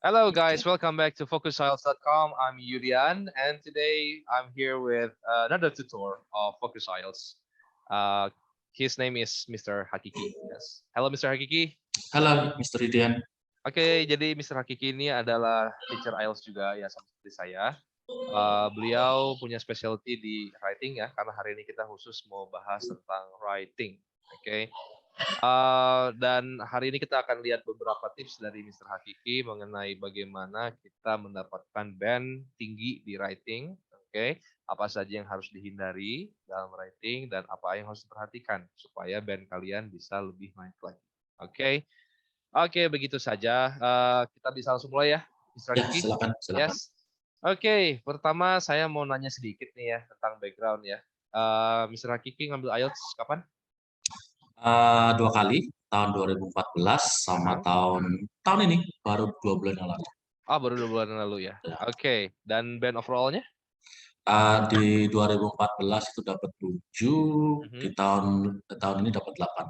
Hello, guys. Okay. Welcome back to FocusIELTS.com. I'm Yulian, and today I'm here with another tutor of Focus IELTS. Uh, his name is Mr. Hakiki. Yes. Hello, Mr. Hakiki. Halo, Mr. Ridian. Oke, jadi Mr. Hakiki ini adalah teacher IELTS juga, ya sama seperti saya. Beliau punya specialty di writing ya, karena hari ini kita khusus mau bahas tentang writing. Oke. Dan hari ini kita akan lihat beberapa tips dari Mr. Hakiki mengenai bagaimana kita mendapatkan band tinggi di writing, oke? Apa saja yang harus dihindari dalam writing dan apa yang harus diperhatikan supaya band kalian bisa lebih naik lagi. Oke, oke begitu saja. Kita bisa langsung mulai ya, Mr. Ya, Hakiki. silakan, silakan. Yes. Oke, pertama saya mau nanya sedikit nih ya tentang background ya. Mr. Hakiki ngambil IELTS kapan? Dua kali, tahun 2014 sama Aha. tahun ini, baru 2 bulan yang lalu. Baru 2 bulan lalu ya? Ya. Oke, dan band overall-nya? Di 2014 itu dapat 7, di Mhm. tahun ini dapat 8.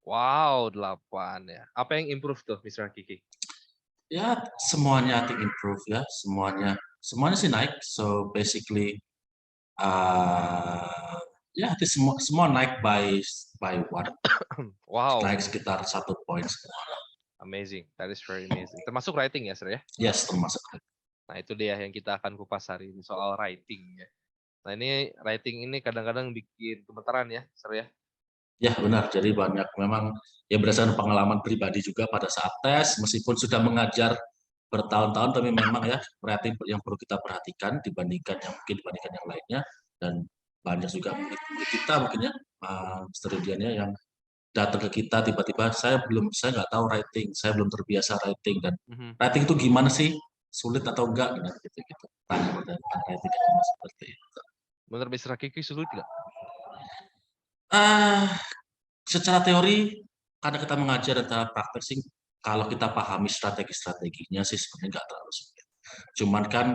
Wow, 8 ya. Apa yang improve tuh, Mr. Hakiki? Ya, semuanya I think improve ya, semuanya sih naik. So basically, ya itu semua naik by one, Wow, naik sekitar 1 poin. amazing. That is very amazing. Termasuk writing ya, Sir ya? Yes, termasuk. Nah, itu dia yang kita akan kupas hari ini soal writing ya. Nah, ini writing ini kadang-kadang bikin gemetaran ya, Sir ya? Ya benar, jadi banyak memang ya berdasarkan pengalaman pribadi juga pada saat tes, meskipun sudah mengajar bertahun-tahun, tapi memang ya rating yang perlu kita perhatikan dibandingkan yang lainnya, dan banyak juga murid kita mungkin ya, studiannya yang datang ke kita tiba-tiba saya nggak tahu writing, saya belum terbiasa writing, dan Mhm. writing itu gimana sih, sulit atau enggak, dan gitu-gitu. Tanya tentang writing seperti itu. Menurut Mr. Hakiki sulit nggak? Ah, Secara teori, karena kita mengajar dan cara praktek sih, kalau kita pahami strategi-strateginya sih sebenarnya nggak terlalu sulit. Cuman kan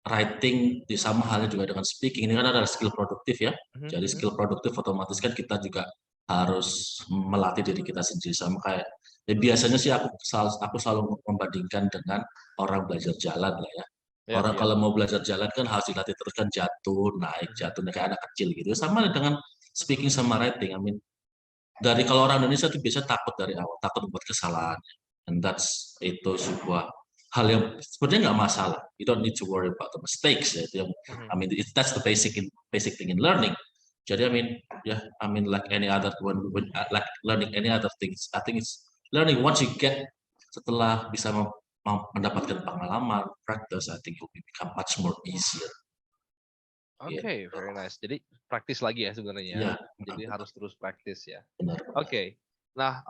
writing di sama halnya juga dengan speaking, ini kan ada skill produktif ya. Mhm Jadi mhm. skill produktif otomatis kan kita juga harus melatih diri kita sendiri, sama kayak ya biasanya sih aku selalu membandingkan dengan orang belajar jalan lah ya. Iya Orang iya. kalau mau belajar jalan kan harus dilatih terus, kan Mhm. jatuh naik kayak anak kecil gitu. Sama dengan speaking sama writing. I mean, dari kalau orang Indonesia tuh biasa takut dari awal, takut membuat kesalahan. And that's itu sebuah hal yang sebenarnya nggak masalah. You don't need to worry about the mistakes. Ya. Itu yang, Mhm. I mean, that's the basic thing in learning. Jadi I mean like any other like learning any other things. I think it's learning once you get, setelah bisa mendapatkan pengalaman, practice, I think it will become much more easier. Oke, Gitu. very nice. Jadi praktis lagi ya sebenarnya ya. Iya, Jadi benar, harus terus praktis ya. benar. Oke. Nah,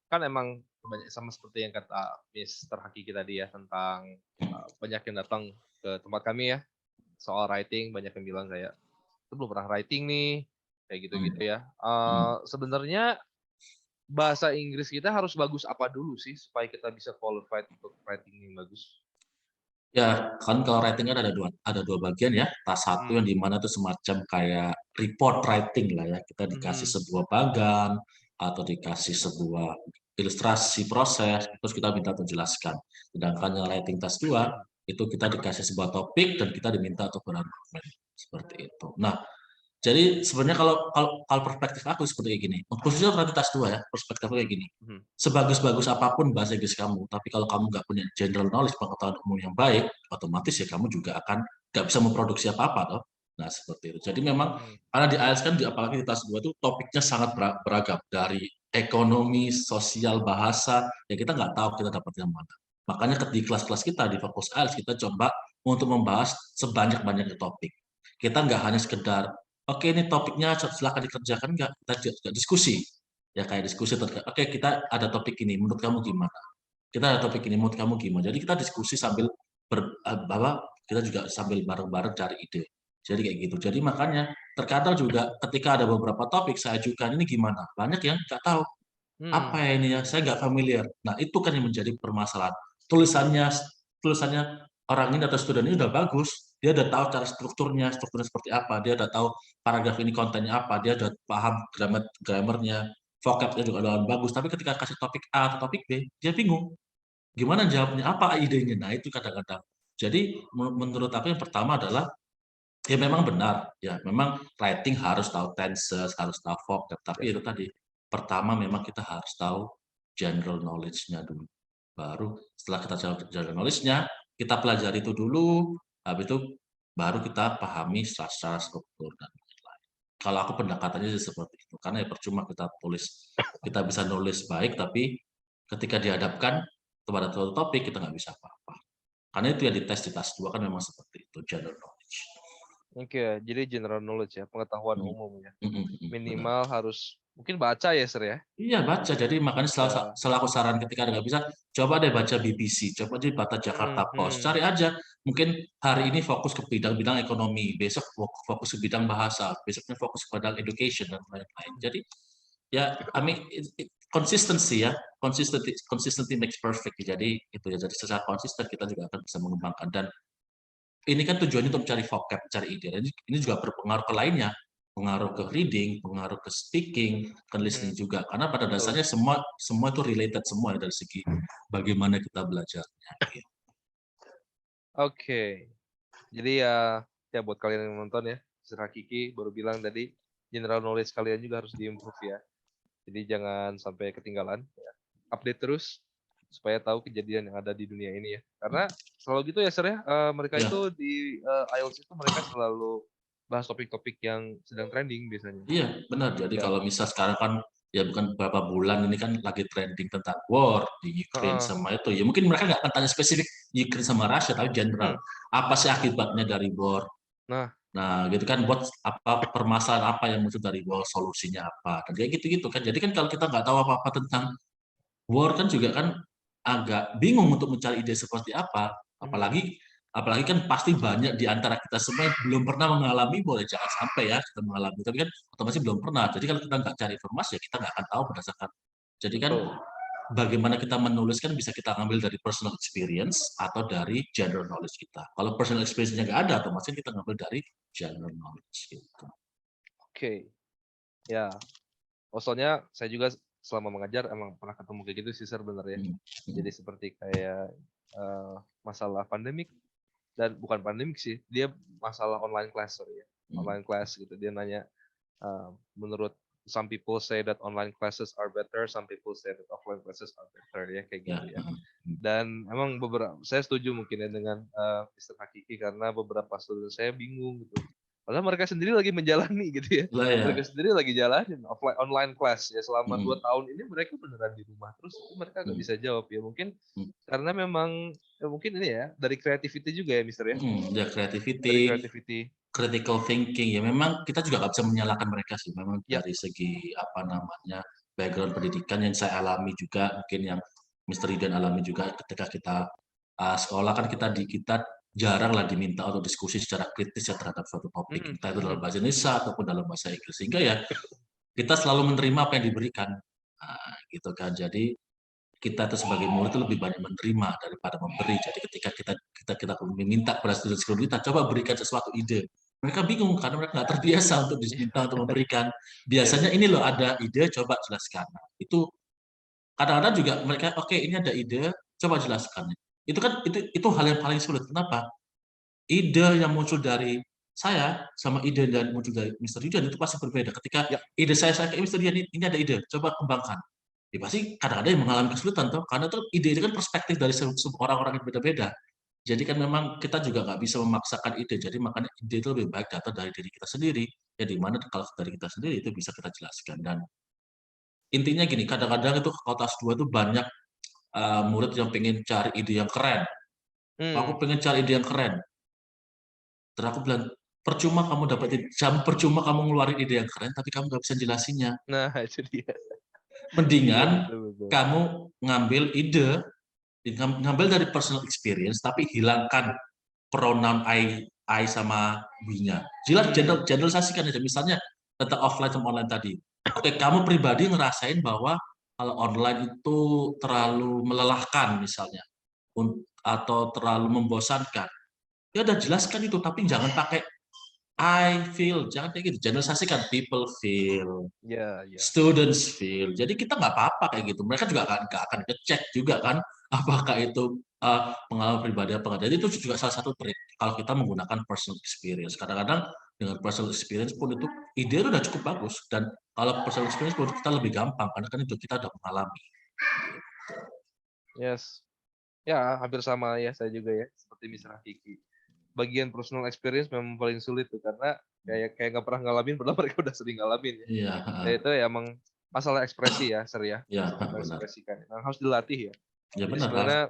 kan emang banyak sama seperti yang kata Mister Hakiki tadi ya tentang, banyak yang datang ke tempat kami ya, soal writing banyak yang bilang kayak, "Aku belum pernah writing nih," kayak Hmm, gitu-gitu ya. hmm. Sebenarnya bahasa Inggris kita harus bagus apa dulu sih supaya kita bisa qualified untuk writing yang bagus? Ya, kan kalau writing kan ada dua bagian ya. Tas satu Mhm, yang dimana itu semacam kayak report writing lah ya. Kita dikasih mhm, sebuah bagan atau dikasih sebuah ilustrasi proses, terus kita minta untuk jelaskan. Sedangkan yang writing tas 2 itu kita dikasih sebuah topik dan kita diminta untuk berargumen seperti itu. Nah, jadi sebenarnya kalau kalau kalau perspektif aku seperti kayak gini, khususnya kuantitas 2 ya, perspektif aku kayak gini. mhm. Sebagus-bagus apapun bahasa Inggris kamu, tapi kalau kamu nggak punya general knowledge, pengetahuan umum yang baik, otomatis ya kamu juga akan nggak bisa memproduksi apa-apa toh. Nah, seperti itu. Jadi memang Mhm. karena di IELTS kan apalagi di tas 2 itu topiknya sangat beragam, dari ekonomi, sosial, bahasa, ya kita nggak tahu kita dapat yang mana. Makanya di kelas-kelas kita di Fokus IELTS kita coba untuk membahas sebanyak-banyaknya topik. Kita nggak hanya sekedar oke ini topiknya silakan dikerjakan, nggak, kita juga diskusi. Ya kayak diskusi terkait, oke kita ada topik ini, menurut kamu gimana? Kita ada topik ini, menurut kamu gimana? Jadi kita diskusi sambil bahwa kita juga sambil bareng-bareng cari ide. Jadi kayak gitu. Jadi makanya terkadang juga ketika ada beberapa topik saya ajukan ini gimana? Banyak yang nggak tahu apa Mhm. ya ini ya, saya nggak familiar. Nah itu kan yang menjadi permasalahan. Tulisannya tulisannya orang ini atau student ini udah bagus, dia udah tahu cara strukturnya seperti apa, dia udah tahu paragraf ini kontennya apa, dia udah paham grammarnya, vocabnya juga udah bagus. Tapi ketika kasih topik A atau topik B, dia bingung gimana jawabnya, apa idenya? Nah itu kadang-kadang. Jadi menurut aku yang pertama adalah, ya memang benar, ya memang writing harus tahu tenses, harus tahu vocab, Ya. tapi itu tadi, pertama memang kita harus tahu general knowledge-nya dulu. Baru setelah kita tahu general knowledge-nya, kita pelajari itu dulu, habis itu baru kita pahami secara struktur dan lain-lain. Kalau aku pendekatannya sih seperti itu, karena ya percuma kita tulis, kita bisa nulis baik, tapi ketika dihadapkan kepada suatu topik kita nggak bisa apa-apa. Karena itu yang dites di tas 2 kan memang seperti itu, general knowledge. Oke, jadi general knowledge ya, pengetahuan Mhm, umum ya. mhm mhm, benar. Minimal harus mungkin baca ya, Sir ya? Iya baca, jadi makanya Ya. selalu aku saran ketika nggak bisa, coba deh baca BBC, coba deh baca Jakarta Post, Mhm. cari aja. Mungkin hari ini fokus ke bidang-bidang ekonomi, besok fokus ke bidang bahasa, besoknya fokus ke bidang education dan lain-lain. Jadi ya, I mean consistency ya, consistency makes perfect. Jadi itu ya, jadi secara konsisten kita juga akan bisa mengembangkan dan ini kan tujuannya untuk mencari vocab, mencari ide. Dan ini juga berpengaruh ke lainnya, pengaruh ke reading, pengaruh ke speaking, ke listening Mhm. juga. Karena pada Betul. dasarnya semua itu related semua ya dari segi bagaimana kita belajarnya. Gitu. Oke. Jadi ya buat kalian yang nonton ya, Sir Hakiki baru bilang tadi, general knowledge kalian juga harus di-improve ya. Jadi jangan sampai ketinggalan ya. Update terus supaya tahu kejadian yang ada di dunia ini ya. Karena selalu gitu ya, Sir ya, mereka Ya, itu di, IELTS itu mereka selalu bahas topik-topik yang sedang trending biasanya. iya benar. Jadi Ya. kalau misal sekarang kan ya bukan beberapa bulan ini kan lagi trending tentang war di Ukraine Heeh. sama itu. Ya mungkin mereka nggak akan tanya spesifik Ukraine sama Rusia, tapi general. Mhm. Apa sih akibatnya dari war? Nah, Nah, gitu kan buat apa permasalahan apa yang muncul dari war, solusinya apa, dan kayak gitu-gitu kan. Jadi kan kalau kita nggak tahu apa-apa tentang war kan juga kan agak bingung untuk mencari ide seperti apa. mhm. Apalagi apalagi kan pasti banyak di antara kita semua yang belum pernah mengalami, boleh jangan sampai ya kita mengalami, tapi kan otomatis belum pernah. Jadi kalau kita nggak cari informasi ya kita nggak akan tahu berdasarkan. Jadi kan Betul. bagaimana kita menulis kan bisa kita ambil dari personal experience atau dari general knowledge kita. Kalau personal experience-nya nggak ada, otomatis kita ngambil dari general knowledge gitu. Oke. Ya. Soalnya saya juga selama mengajar emang pernah ketemu kayak gitu sih, Sir, bener ya. Mhm, Jadi mhm. seperti kayak, masalah pandemik dan bukan pandemik sih, dia masalah online class, sorry ya, Mhm. online class gitu. Dia nanya, menurut some people say that online classes are better, some people say that offline classes are better ya, kayak Ya, gitu ya. heeh, mhm. Dan emang saya setuju mungkin ya dengan, Mister Hakiki karena beberapa student saya bingung gitu. Padahal mereka sendiri lagi menjalani gitu ya. Lah Mereka ya, sendiri lagi jalanin online class ya selama 2 mhm, tahun ini mereka beneran di rumah terus tapi mereka nggak mhm, bisa jawab ya. Mungkin mhm, karena memang ya mungkin ini ya dari creativity juga ya, Mister, ya? ya Dari creativity, creativity. critical thinking, ya memang kita juga nggak bisa menyalahkan mereka sih, memang Ya, dari segi apa namanya, background pendidikan yang saya alami juga, mungkin yang Mister Ridwan alami juga ketika kita, sekolah kan kita jarang lah diminta untuk diskusi secara kritis ya terhadap suatu topik, mhm entah itu dalam mhm. bahasa Indonesia ataupun dalam bahasa Inggris. Sehingga ya kita selalu menerima apa yang diberikan, gitu kan. Jadi kita itu sebagai murid itu lebih banyak menerima daripada memberi. Jadi ketika kita meminta kepada student-student kita, coba berikan sesuatu ide. Mereka bingung karena mereka nggak terbiasa untuk diminta untuk memberikan. Iya Biasanya betul. ini loh ada ide, coba jelaskan. Nah, itu kadang-kadang juga mereka, oke ini ada ide, coba jelaskan. Itu kan itu hal yang paling sulit. Kenapa? Ide yang muncul dari saya sama ide yang muncul dari Mister Yudan itu pasti berbeda. Ketika Ya, ide saya ke Mister Yudan, ini ada ide, coba kembangkan. Ya pasti kadang-kadang yang mengalami kesulitan toh, karena tuh ide itu kan perspektif dari orang-orang yang beda-beda. Jadi kan memang kita juga nggak bisa memaksakan ide, jadi makanya ide itu lebih baik datang dari diri kita sendiri, ya di mana kalau dari kita sendiri itu bisa kita jelaskan dan intinya gini, kadang-kadang itu kalau tas 2 itu banyak, murid yang pengen cari ide yang keren, "Aku mmm. pengen cari ide yang keren." Terus aku bilang, percuma kamu ngeluarin ide yang keren, tapi kamu nggak bisa jelasinnya. Nah itu dia. Iya Mendingan betul betul. kamu ngambil ide, ngambil dari personal experience, tapi hilangkan pronoun I sama we-nya. Mhm. Generalisasikan aja, misalnya tentang offline sama online tadi. Oke, kamu pribadi ngerasain bahwa kalau online itu terlalu melelahkan misalnya, atau terlalu membosankan. Ya udah jelaskan itu, tapi jangan pakai I feel, jangan kayak gitu. Generalisasikan, people feel, Iya iya. students feel. Jadi kita nggak apa-apa kayak gitu. Mereka juga nggak akan ngecek juga kan. apakah itu pengalaman pribadi apa enggak. Jadi itu juga salah satu trik kalau kita menggunakan personal experience. Kadang-kadang dengan personal experience pun itu ide itu udah cukup bagus, dan kalau personal experience pun kita lebih gampang karena kan itu kita udah mengalami. Yes. Ya, hampir sama ya saya juga ya, seperti misalnya Kiki. Bagian personal experience memang paling sulit tuh karena kayak nggak pernah ngalamin padahal mereka udah sering ngalamin ya. Iya, Ya itu ya emang masalah ekspresi ya, Sir ya, iya, masalah benar. mengekspresikan. Nah, harus dilatih ya. Ya Jadi benar, harus. sebenarnya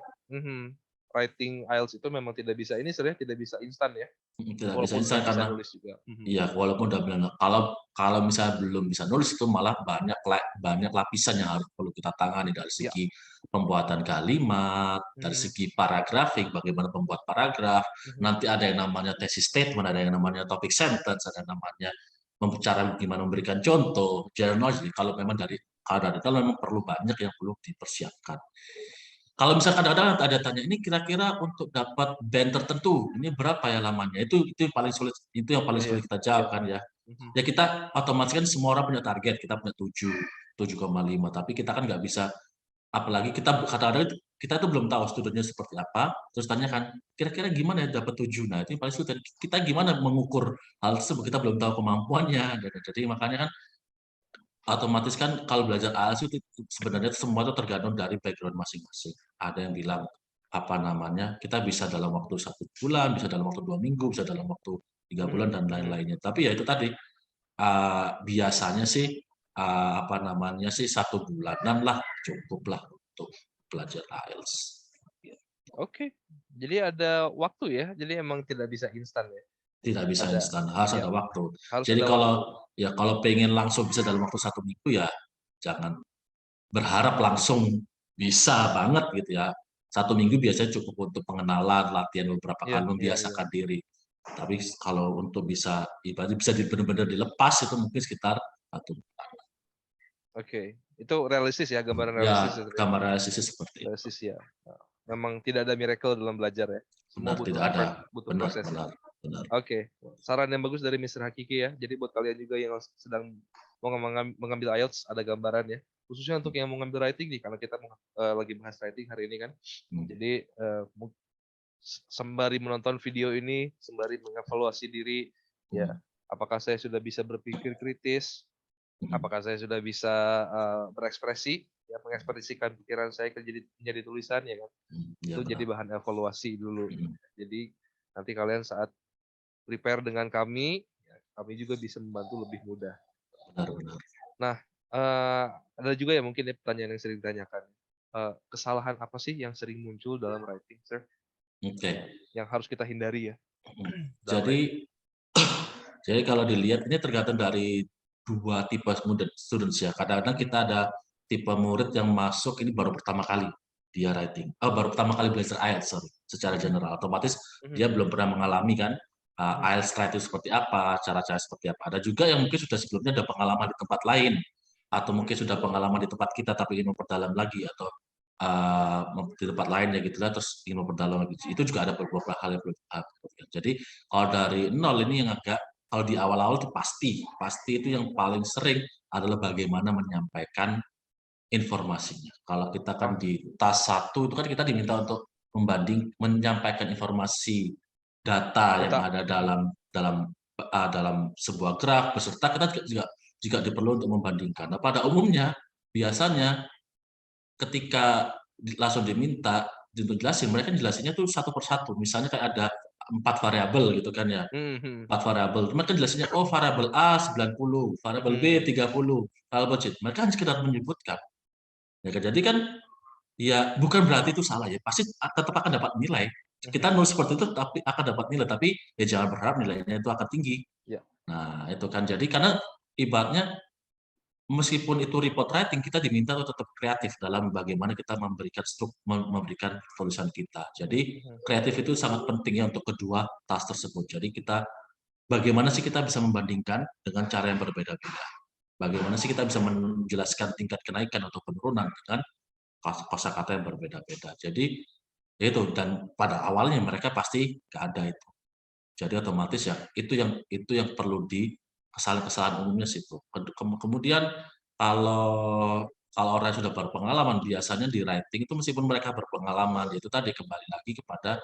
writing IELTS itu memang tidak bisa ini Sir ya, tidak bisa instan ya. Tidak bisa Walaupun udah instan bisa karena nulis juga. iya, walaupun udah bilang kalau kalau misalnya belum bisa nulis itu malah banyak lapisan yang harus perlu kita tangani dari Iya. segi pembuatan kalimat, dari Mhm, segi paragrafik, bagaimana membuat paragraf, mhm. nanti ada yang namanya thesis statement, ada yang namanya topic sentence, ada yang namanya cara gimana memberikan contoh, journal. Jadi kalau memang perlu banyak yang perlu dipersiapkan. Kalau misalkan ada tanya, ini kira-kira untuk dapat band tertentu, ini berapa ya lamanya? Itu yang paling Iya, sulit kita iya. jawab kan ya. Mhm. Ya kita otomatis kan semua orang punya target, kita punya 7,5, tapi kita kan nggak bisa, apalagi kita kadang-kadang kita tuh belum tahu studentnya seperti apa, terus tanyakan, "Kira-kira gimana ya dapat 7?" Nah, itu yang paling sulit. Kita gimana mengukur hal tersebut, kita belum tahu kemampuannya, jadi makanya kan otomatis kan kalau belajar ALS itu sebenarnya semua itu tergantung dari background masing-masing. Ada yang bilang, apa namanya, kita bisa dalam waktu 1 bulan, bisa dalam waktu 2 minggu, bisa dalam waktu 3 bulan Mhm, dan mhm. lain-lainnya. Tapi ya itu tadi, biasanya sih, apa namanya sih, 1 bulanan lah cukuplah untuk belajar IELTS. Oke. Jadi ada waktu ya, jadi emang tidak bisa instan ya? Tidak bisa Ada. instan, harus Iya, ada waktu. harus Jadi ada waktu. kalau pengen langsung bisa dalam waktu 1 minggu, ya jangan berharap langsung bisa banget gitu ya. 1 minggu biasanya cukup untuk pengenalan, latihan beberapa Iya, kali, iya, iya. membiasakan diri. Tapi kalau untuk bisa ibaratnya bisa benar-benar dilepas itu mungkin sekitar 1 bulan. Oke. Itu realistis ya, gambaran Ya, realistis itu ya? gambaran analisis seperti itu. Realistis ya. Heeh. Memang tidak ada miracle dalam belajar ya. Semua Benar, butuh tidak ada. effort, butuh Benar, proses ya. benar, benar. Oke. Saran yang bagus dari Mister Hakiki ya. Jadi buat kalian juga yang sedang mau mengambil IELTS ada gambaran ya. Khususnya untuk yang mau ngambil writing nih, karena kita lagi bahas writing hari ini kan. Hmm, Jadi sembari menonton video ini, sembari mengevaluasi diri, ya, hmm, apakah saya sudah bisa berpikir kritis, hmm, apakah saya sudah bisa berekspresi, ya, mengekspresikan pikiran saya menjadi tulisan ya kan. ya Itu jadi benar. bahan evaluasi dulu. Hmm, Jadi nanti kalian saat prepare dengan kami, ya, kami juga bisa membantu lebih mudah. benar, benar. Nah, ada juga ya mungkin ya pertanyaan yang sering ditanyakan. Kesalahan apa sih yang sering muncul dalam writing, Sir? Oke. Yang harus kita hindari ya Hmm. dalam writing? Jadi Jadi kalau dilihat ini tergantung dari 2 tipe students ya. Kadang-kadang Mhm, kita ada tipe murid yang masuk ini baru pertama kali dia writing, baru pertama kali belajar IELTS, sorry, secara general. Otomatis mhm, dia belum pernah mengalami kan, mhm, IELTS writing seperti apa, cara-cara seperti apa. Ada juga yang mungkin sudah sebelumnya ada pengalaman di tempat lain, atau mungkin sudah pengalaman di tempat kita tapi ingin memperdalam lagi, atau di tempat lain ya gitu lah, terus ingin memperdalam lagi. Itu juga ada beberapa hal yang perlu jadi kalau dari nol ini yang agak, kalau di awal-awal itu pasti itu yang paling sering adalah bagaimana menyampaikan informasinya. Kalau kita kan oh, di tas 1 itu kan kita diminta untuk menyampaikan informasi data yang data, ada dalam sebuah graf beserta kita juga diperlu untuk membandingkan. Nah, pada umumnya biasanya ketika langsung diminta untuk jelasin, mereka jelasinnya tuh satu per satu. Misalnya kayak ada 4 variabel gitu kan ya. mhm, mhm, 4 variabel, mereka jelasinnya, oh variabel A 90, variabel B mhm, 30, variabel C. Mereka hanya sekedar menyebutkan. Ya kan, jadi kan ya bukan berarti itu salah ya, pasti tetap akan dapat nilai. Kita mhm, nulis seperti itu tapi akan dapat nilai, tapi ya jangan berharap nilainya itu akan tinggi. iya, Nah, itu kan jadi karena ibaratnya meskipun itu report writing, kita diminta untuk tetap kreatif dalam bagaimana kita memberikan tulisan kita. Jadi mhm, kreatif itu sangat penting ya untuk kedua tas tersebut. Jadi bagaimana sih kita bisa membandingkan dengan cara yang berbeda-beda? Bagaimana sih kita bisa menjelaskan tingkat kenaikan atau penurunan dengan kosakata yang berbeda-beda. Jadi itu, dan pada awalnya mereka pasti nggak ada itu. Jadi otomatis ya itu yang perlu kesalahan-kesalahan umumnya sih itu. Kemudian kalau kalau orang yang sudah berpengalaman biasanya di writing itu meskipun mereka berpengalaman, itu tadi kembali lagi kepada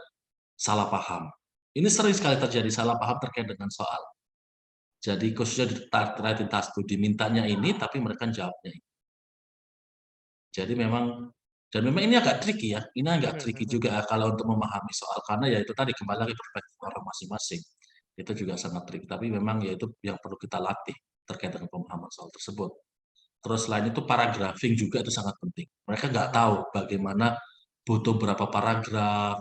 salah paham. Ini sering sekali terjadi salah paham terkait dengan soal. Jadi khususnya di writing task itu dimintanya ini, tapi mereka jawabnya ini. Jadi memang ini agak tricky ya, ini agak tricky juga kalau untuk memahami soal, karena ya itu tadi kembali lagi perspektif orang masing-masing. Itu juga sangat tricky, tapi memang ya itu yang perlu kita latih terkait dengan pemahaman soal tersebut. Terus selain itu paragraphing juga itu sangat penting. Mereka nggak tahu bagaimana butuh berapa paragraf,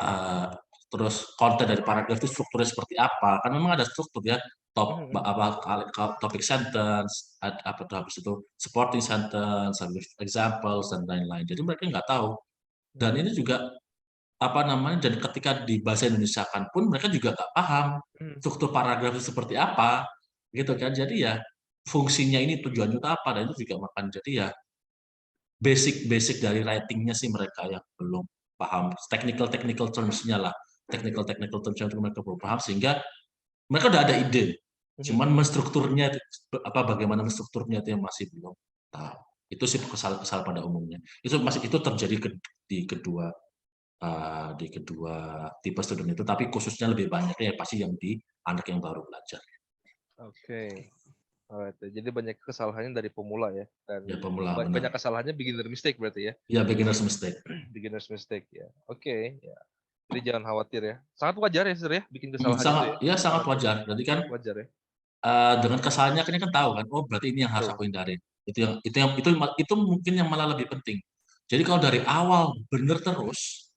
eee, terus konten dari paragraf itu strukturnya seperti apa, kan memang ada struktur ya, topik sentence, apa tuh habis itu supporting sentence, habis examples dan lain-lain. Jadi mereka nggak tahu. Dan ini juga, apa namanya, dan ketika di bahasa Indonesiakan pun mereka juga nggak paham struktur paragraf itu seperti apa, gitu kan. Jadi ya fungsinya ini tujuannya itu apa, dan itu juga makan jadi ya basic dari writing-nya sih mereka yang belum paham, technical terms-nya lah, technical terms yang mereka belum paham sehingga mereka udah ada ide, cuman menstrukturnya apa, bagaimana menstrukturnya itu yang masih belum tahu. Itu sih kesal pada umumnya. Itu terjadi di kedua tipe student itu, tapi khususnya lebih banyaknya ya pasti yang di anak yang baru belajar. Oke. Alright, jadi banyak kesalahannya dari pemula ya, dan Ya pemula, banyak benar. kesalahannya beginner mistake berarti ya? Ya beginner's mistake. Beginner's mistake ya. Oke, ya. Jadi jangan khawatir ya. Sangat wajar ya, Sir, ya, bikin kesalahan itu ya? Sangat wajar. Jadi kan Sangat wajar ya? dengan kesalahannya kan tahu kan, oh berarti ini yang harus Betul. aku hindarin. Itu mungkin yang malah lebih penting. Jadi kalau dari awal bener terus,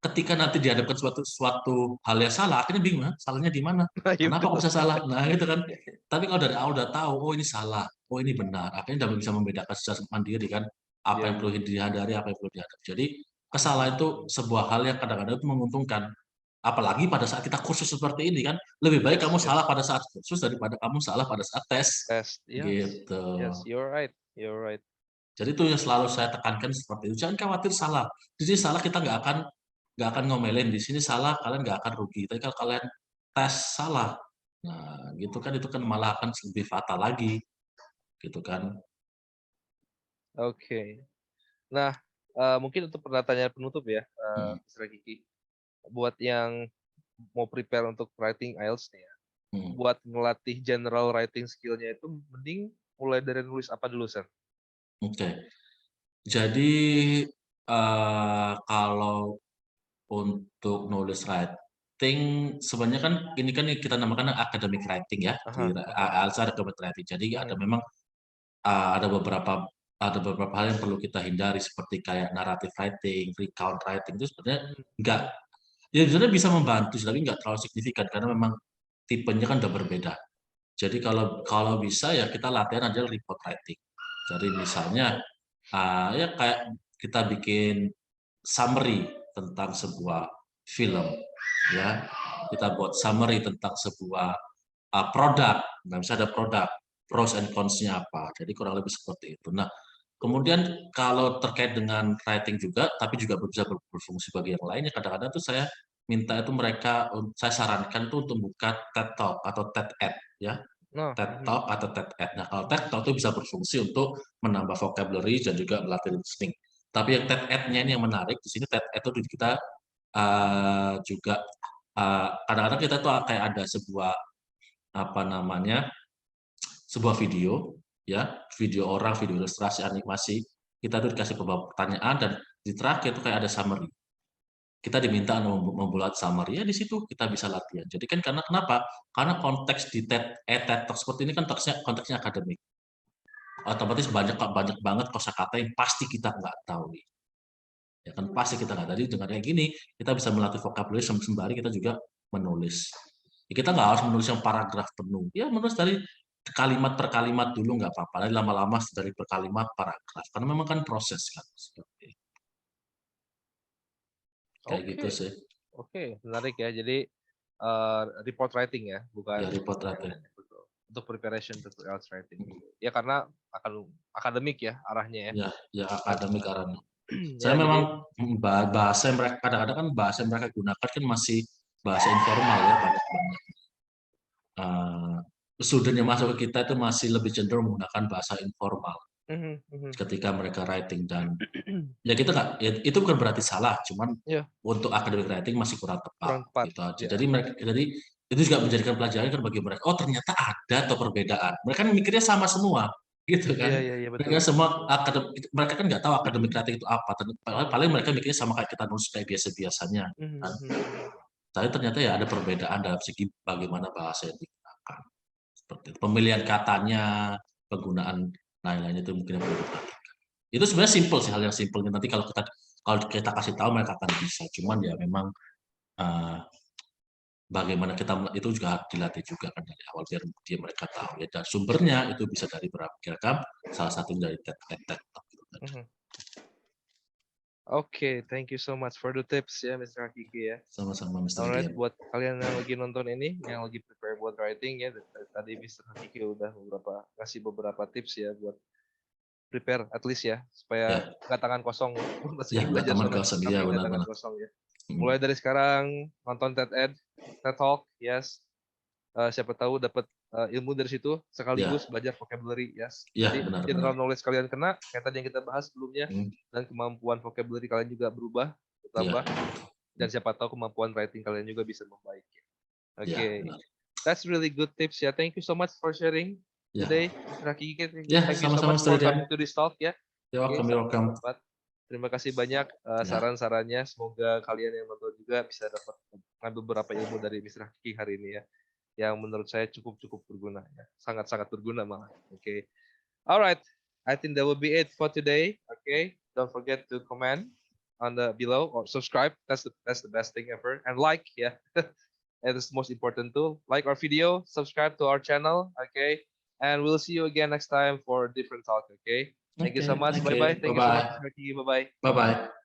ketika nanti dihadapkan suatu hal yang salah, akhirnya bingung, salahnya di mana? Nah, iya Kenapa kok betul. bisa salah? Nah, gitu kan. Tapi kalau dari awal udah tahu, oh ini salah, oh ini benar, akhirnya udah bisa membedakan secara mandiri kan, apa Iya, yang perlu dihindari, apa yang perlu dihadapi. Jadi kesalahan itu sebuah hal yang kadang-kadang itu menguntungkan. Apalagi pada saat kita kursus seperti ini kan, lebih baik yes, kamu yes. salah pada saat kursus daripada kamu salah pada saat tes, Test, yes. gitu. Yes, you're right. You're right. Jadi itu yang selalu saya tekankan seperti itu, jangan khawatir salah. Di sini salah kita nggak akan ngomelin, di sini salah kalian nggak akan rugi. Tapi kalau kalian tes salah, nah gitu kan itu kan malah akan lebih fatal lagi, gitu kan. Oke. Nah, mungkin untuk pertanyaan penutup ya, Mhm, Mr. Kiki, buat yang mau prepare untuk writing IELTS nih ya, mhm, buat ngelatih general writing skill-nya itu mending mulai dari nulis apa dulu, Sir? oke. Jadi, kalau untuk nulis writing sebenarnya kan ini kan yang kita namakan academic writing ya, di Aha, aha. IELTS ada academic writing. Jadi ada Mhm, memang ada beberapa hal yang perlu kita hindari seperti kayak narrative writing, recount writing itu sebenarnya mhm, nggak ya sebenarnya bisa membantu sih, tapi nggak terlalu signifikan karena memang tipenya kan udah berbeda. Jadi kalau kalau bisa ya kita latihan aja report writing. Jadi misalnya, ya kayak kita bikin summary tentang sebuah film, ya. Kita buat summary tentang sebuah, produk. Nah, misalnya ada produk, pros and cons-nya apa. Jadi kurang lebih seperti itu. Nah, kemudian kalau terkait dengan writing juga, tapi juga bisa berfungsi bagi yang lainnya, kadang-kadang tuh saya minta itu saya sarankan tuh untuk buka TED Talk atau TED-Ed ya. nah, TED mhm, Talk atau TED-Ed. Nah, kalau TED Talk itu bisa berfungsi untuk menambah vocabulary dan juga melatih listening. Tapi yang TED-Ed-nya ini yang menarik, di sini TED-Ed itu kita juga kadang-kadang kita tuh kayak ada sebuah apa namanya, sebuah video ya, video orang, video ilustrasi, animasi, kita tuh dikasih beberapa pertanyaan dan di terakhir itu kayak ada summary. Kita diminta membuat summary, ya di situ kita bisa latihan. Jadi kan karena kenapa? Karena konteks di TED Talk seperti ini kan konteksnya akademik. Otomatis banyak banyak banget kosakata yang pasti kita nggak tahu nih. Ya kan pasti kita nggak. Tadi dengan kayak gini kita bisa melatih vocabulary sembari kita juga menulis. Ya, kita nggak harus menulis yang paragraf penuh. Ya menulis dari kalimat per kalimat dulu nggak apa-apa. Nanti lama-lama dari per kalimat paragraf. Karena memang kan proses kan. Seperti kayak gitu oke. sih. Oke, menarik ya. Jadi, report writing ya, Ya bukan report writing. betul, untuk preparation untuk IELTS writing. Ya karena akan akademik ya arahnya ya. Ya, ya akademik karena Ya saya jadi memang bahasa yang mereka kadang-kadang kan bahasa yang mereka gunakan kan masih bahasa informal ya banyak-banyak. Student yang masuk ke kita itu masih lebih cenderung menggunakan bahasa informal. ketika mereka writing dan ya kita nggak, ya itu bukan berarti salah, cuman Ya, untuk academic writing masih kurang tepat, kurang tepat. gitu aja. Ya. Jadi itu juga menjadikan pelajaran kan bagi mereka, oh ternyata ada atau perbedaan. Mereka kan mikirnya sama semua, gitu Iya, kan. iya, iya, betul. Mereka semua mereka kan nggak tahu academic writing itu apa. Paling mereka mikirnya sama kayak kita nulis kayak biasa-biasanya. Kan. Tapi ternyata ya ada perbedaan dalam segi bagaimana bahasa yang digunakan. Seperti itu. Pemilihan katanya, penggunaan lain-lain itu mungkin yang perlu diperhatikan. Itu sebenarnya simpel sih, hal yang simpelnya. Nanti kalau kita kasih tahu mereka akan bisa. Cuman ya memang bagaimana kita itu juga harus dilatih juga kan dari awal biar mereka tahu ya. Dan sumbernya itu bisa dari beragam, salah satu dari TED. Oke, thank you so much for the tips ya, Mr. Hakiki ya. Sama-sama Mr. Alright, Dian. buat kalian yang lagi nonton ini, yang lagi prepare buat writing ya, tadi Mr. Hakiki udah ngasih beberapa tips ya buat prepare at least ya, supaya nggak tangan kosong pas Ya, lagi belajar teman soalnya, kosong. tapi Iya, nggak tangan benar-benar. kosong ya. Mulai dari sekarang nonton TED Talk, yes. Siapa tahu dapat ilmu dari situ sekaligus belajar vocabulary, yes. Jadi benar, general knowledge kalian kena, kayak tadi yang kita bahas sebelumnya, Hmm. dan kemampuan vocabulary kalian juga berubah, bertambah. Dan siapa tahu kemampuan writing kalian juga bisa membaik. Oke. That's really good tips ya. Thank you so much for sharing today, Mr. Hakiki. Thank you so sama-sama much Mr. for Dian. coming to this talk ya. You're welcome. Terima kasih banyak saran-sarannya. Semoga kalian yang nonton juga bisa dapat ngambil beberapa ilmu dari Mr. Hakiki hari ini ya. Yang menurut saya cukup berguna ya. Sangat-sangat berguna malah. Oke. Alright. I think that will be it for today. Okay. Don't forget to comment on the below or subscribe. That's the best thing ever. And like, yeah. That is the most important too. Like our video, subscribe to our channel. Okay. And we'll see you again next time for a different talk. Okay. Thank you so much. Bye-bye. Thank you so much, Mr. Hakiki. Bye-bye. Bye-bye.